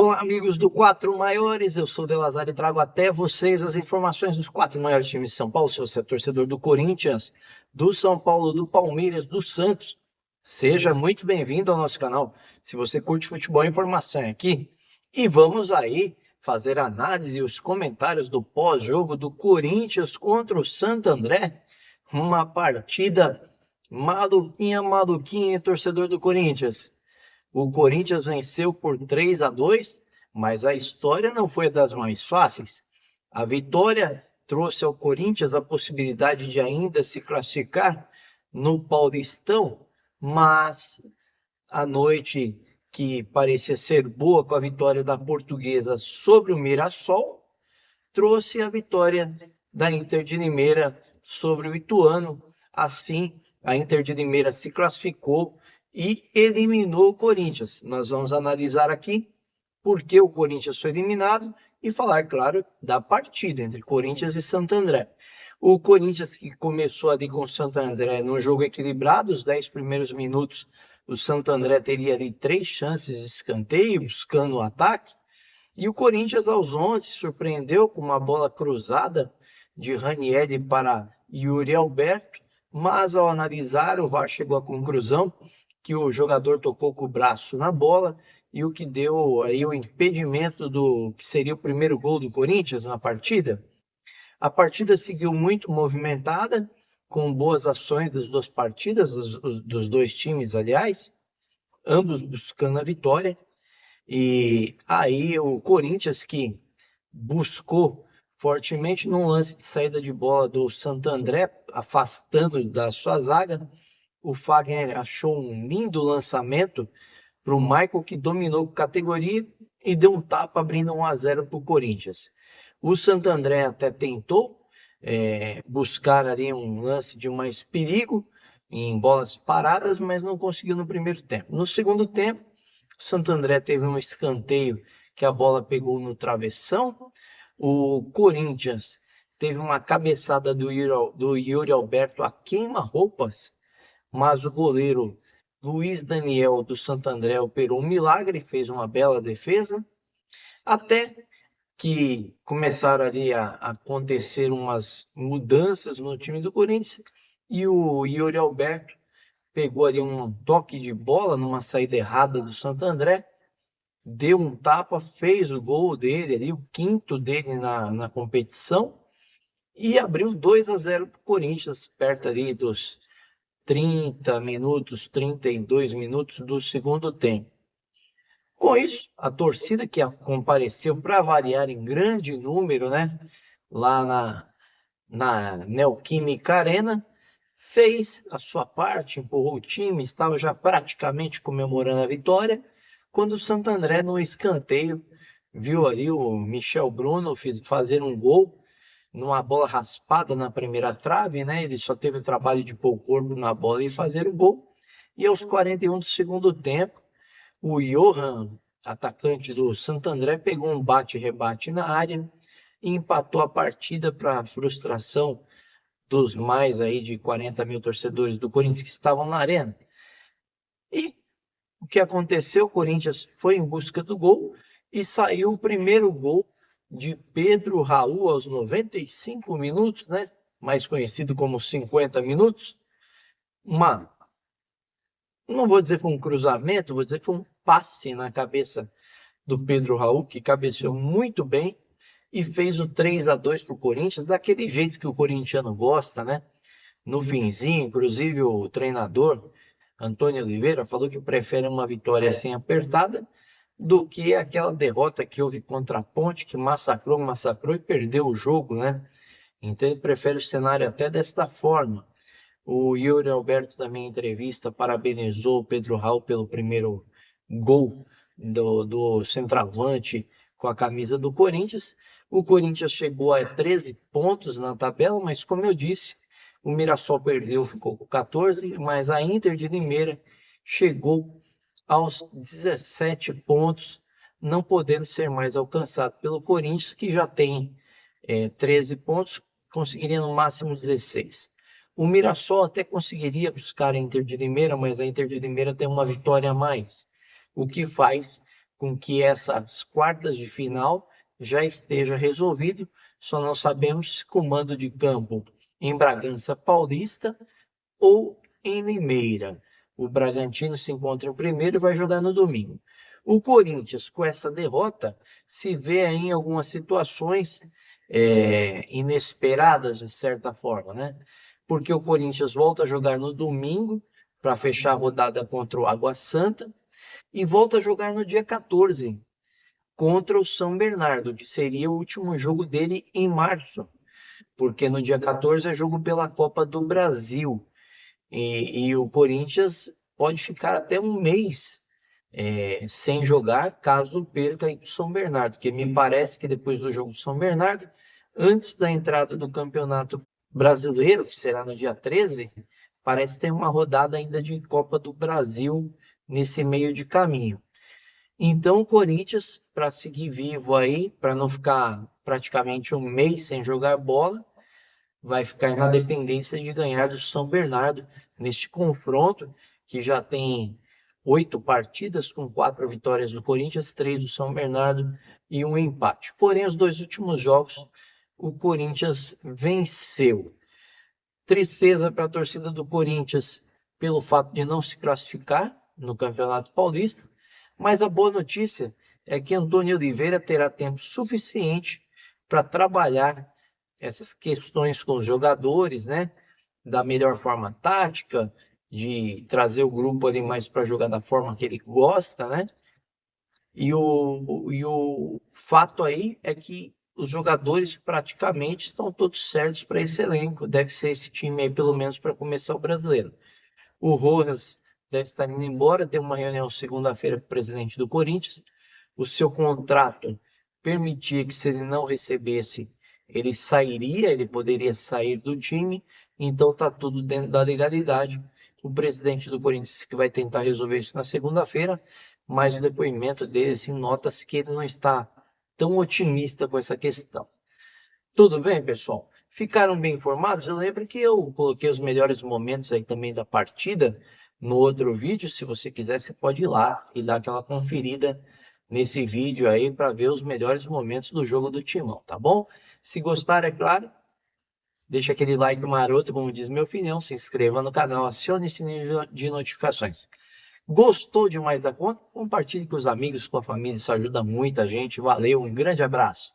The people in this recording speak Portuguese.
Olá, amigos do Quatro Maiores, eu sou o De Lazari e trago até vocês as informações dos quatro maiores times de São Paulo. Se você é torcedor do Corinthians, do São Paulo, do Palmeiras, do Santos, seja muito bem-vindo ao nosso canal. Se você curte futebol e informação aqui, e vamos aí fazer a análise e os comentários do pós-jogo do Corinthians contra o Santo André, uma partida maluquinha, torcedor do Corinthians. O Corinthians venceu por 3-2, mas a história não foi das mais fáceis. A vitória trouxe ao Corinthians a possibilidade de ainda se classificar no Paulistão, mas a noite que parecia ser boa com a vitória da Portuguesa sobre o Mirassol, trouxe a vitória da Inter de Limeira sobre o Ituano. Assim, a Inter de Limeira se classificou e eliminou o Corinthians. Nós vamos analisar aqui por que o Corinthians foi eliminado e falar, claro, da partida entre Corinthians e Santo André. O Corinthians, que começou ali com o Santo André num jogo equilibrado, os 10 primeiros minutos, o Santo André teria ali 3 chances de escanteio, buscando o ataque, e o Corinthians aos 11 surpreendeu com uma bola cruzada de Ranieri para Yuri Alberto, mas ao analisar, o VAR chegou à conclusão que o jogador tocou com o braço na bola e o que deu aí o impedimento do que seria o primeiro gol do Corinthians na partida. A partida seguiu muito movimentada, com boas ações das duas partidas, dos dois times, aliás, ambos buscando a vitória. E aí o Corinthians, que buscou fortemente num lance de saída de bola do Santo André, afastando da sua zaga, o Fagner achou um lindo lançamento para o Michael, que dominou a categoria e deu um tapa abrindo 1-0 para o Corinthians. O Santo André até tentou buscar ali um lance de mais perigo em bolas paradas, mas não conseguiu no primeiro tempo. No segundo tempo, o Santo André teve um escanteio que a bola pegou no travessão. O Corinthians teve uma cabeçada do Yuri Alberto a queima-roupas, mas o goleiro Luiz Daniel do Santo André operou um milagre, fez uma bela defesa, até que começaram ali a acontecer umas mudanças no time do Corinthians e o Yuri Alberto pegou ali um toque de bola numa saída errada do Santo André, deu um tapa, fez o gol dele ali, o quinto dele na competição, e abriu 2-0 para o Corinthians, perto ali dos 30 minutos, 32 minutos do segundo tempo. Com isso, a torcida que compareceu para variar em grande número, né, lá na Neoquímica Arena, fez a sua parte, empurrou o time, estava já praticamente comemorando a vitória, quando o Santo André, no escanteio, viu ali o Michel Bruno fazer um gol numa bola raspada na primeira trave, né? Ele só teve o trabalho de pôr o corpo na bola e fazer o gol. E aos 41 do segundo tempo, o Johan, atacante do Santo André, pegou um bate-rebate na área e empatou a partida para a frustração dos mais aí de 40 mil torcedores do Corinthians que estavam na arena. E o que aconteceu? O Corinthians foi em busca do gol e saiu o primeiro gol de Pedro Raul aos 95 minutos, né? Mais conhecido como 50 minutos. Não vou dizer que foi um cruzamento, vou dizer que foi um passe na cabeça do Pedro Raul, que cabeceou muito bem e fez o 3-2 para o Corinthians, daquele jeito que o corintiano gosta, né? No finzinho, inclusive o treinador Antônio Oliveira falou que prefere uma vitória assim apertada do que aquela derrota que houve contra a Ponte, que massacrou e perdeu o jogo, né? Então ele prefere o cenário até desta forma. O Yuri Alberto também em entrevista parabenizou o Pedro Raul pelo primeiro gol do centroavante com a camisa do Corinthians. O Corinthians chegou a 13 pontos na tabela, mas como eu disse, o Mirassol perdeu, ficou com 14, mas a Inter de Limeira chegou aos 17 pontos, não podendo ser mais alcançado pelo Corinthians, que já tem 13 pontos, conseguiria no máximo 16. O Mirassol até conseguiria buscar a Inter de Limeira, mas a Inter de Limeira tem uma vitória a mais, o que faz com que essas quartas de final já esteja resolvido. Só não sabemos se com mando de campo em Bragança Paulista ou em Limeira. O Bragantino se encontra em primeiro e vai jogar no domingo. O Corinthians, com essa derrota, se vê aí em algumas situações inesperadas, de certa forma, né? Porque o Corinthians volta a jogar no domingo para fechar a rodada contra o Água Santa e volta a jogar no dia 14 contra o São Bernardo, que seria o último jogo dele em março, porque no dia 14 é jogo pela Copa do Brasil. E o Corinthians pode ficar até um mês sem jogar, caso perca aí do São Bernardo, que me parece que depois do jogo do São Bernardo, antes da entrada do Campeonato Brasileiro, que será no dia 13, parece ter uma rodada ainda de Copa do Brasil nesse meio de caminho. Então o Corinthians, para seguir vivo aí, para não ficar praticamente um mês sem jogar bola, vai ficar na dependência de ganhar do São Bernardo neste confronto, que já tem 8 partidas, com 4 vitórias do Corinthians, 3 do São Bernardo e um empate. Porém, os 2 últimos jogos, o Corinthians venceu. Tristeza para a torcida do Corinthians pelo fato de não se classificar no Campeonato Paulista, mas a boa notícia é que Antônio Oliveira terá tempo suficiente para trabalhar essas questões com os jogadores, né? Da melhor forma tática, de trazer o grupo ali mais para jogar da forma que ele gosta, né? E o fato aí é que os jogadores praticamente estão todos certos para esse elenco. Deve ser esse time aí, pelo menos, para começar o brasileiro. O Rojas deve estar indo embora, tem uma reunião segunda-feira com o presidente do Corinthians. O seu contrato permitia que, se ele não recebesse, ele sairia, ele poderia sair do time, então está tudo dentro da legalidade. O presidente do Corinthians disse que vai tentar resolver isso na segunda-feira, mas o depoimento dele, assim, nota-se que ele não está tão otimista com essa questão. Tudo bem, pessoal? Ficaram bem informados? Eu lembro que eu coloquei os melhores momentos aí também da partida no outro vídeo. Se você quiser, você pode ir lá e dar aquela conferida nesse vídeo aí para ver os melhores momentos do jogo do Timão, tá bom? Se gostar, é claro, deixa aquele like maroto, como diz meu filhão, se inscreva no canal, acione o sininho de notificações. Gostou demais da conta? Compartilhe com os amigos, com a família, isso ajuda muito a gente. Valeu, um grande abraço.